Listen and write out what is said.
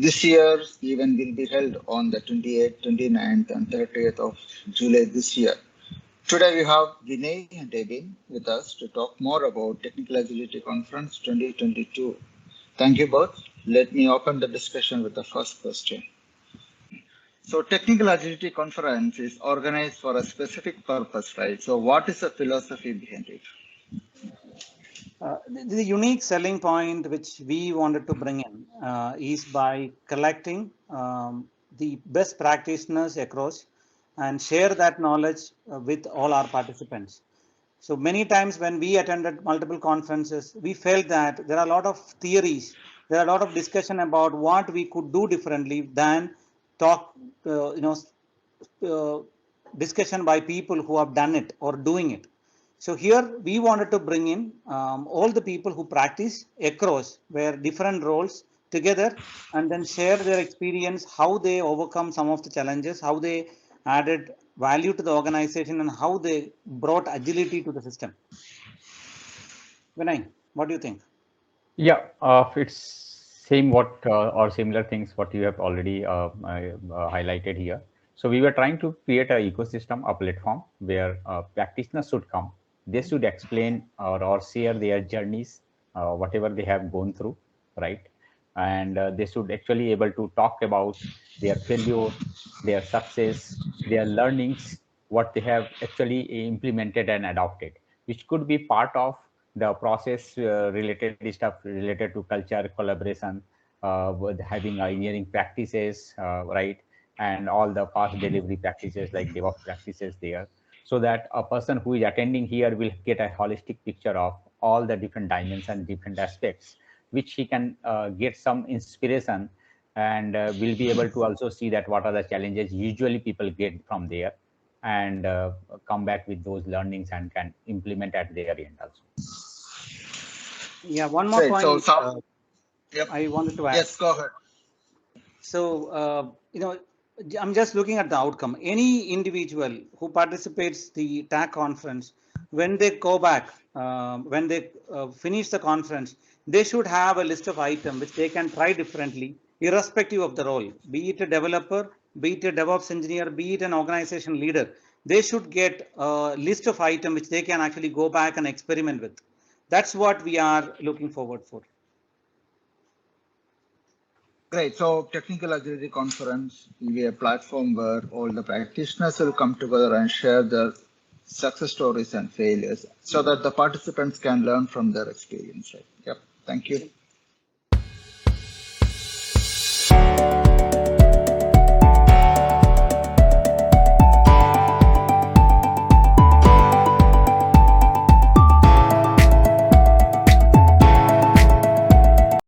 This year's event will be held on the 28th, 29th, and 30th of July this year. Today we have Vinay and Devin with us to talk more about Technical Agility Conference 2022. Thank you both. Let me open the discussion with the first question. So Technical Agility Conference is organized for a specific purpose, right? So what is the philosophy behind it? The unique selling point which we wanted to bring in is by collecting the best practitioners across and share that knowledge with all our participants. So many times when we attended multiple conferences, we felt that there are a lot of theories, there are a lot of discussion about what we could do differently than talk, discussion by people who have done it or doing it. So here we wanted to bring in all the people who practice across where different roles together and then share their experience, how they overcome some of the challenges, how they added value to the organization and how they brought agility to the system. Vinay, what do you think? Yeah, it's same what or similar things what you have already highlighted here. So we were trying to create an ecosystem, a platform where practitioners should come. They should explain or share their journeys, whatever they have gone through, right? And they should actually able to talk about their failure, their success, their learnings, what they have actually implemented and adopted, which could be part of the process related stuff related to culture, collaboration, with having engineering practices, right, and all the fast delivery practices like DevOps practices there, so that a person who is attending here will get a holistic picture of all the different dimensions, different aspects, which he can get some inspiration and will be able to also see that what are the challenges usually people get from there and come back with those learnings and can implement at their end also. Yeah, one more Right, point yep. I wanted to add. Yes, go ahead. So, I'm just looking at the outcome. Any individual who participates the TAC conference, when they go back, when they finish the conference, they should have a list of items which they can try differently, irrespective of the role, be it a developer, be it a DevOps engineer, be it an organization leader. They should get a list of items which they can actually go back and experiment with. That's what we are looking forward for. Great. So Technical Agility Conference will be a platform where all the practitioners will come together and share their success stories and failures so that the participants can learn from their experience. Right? Yep. Thank you.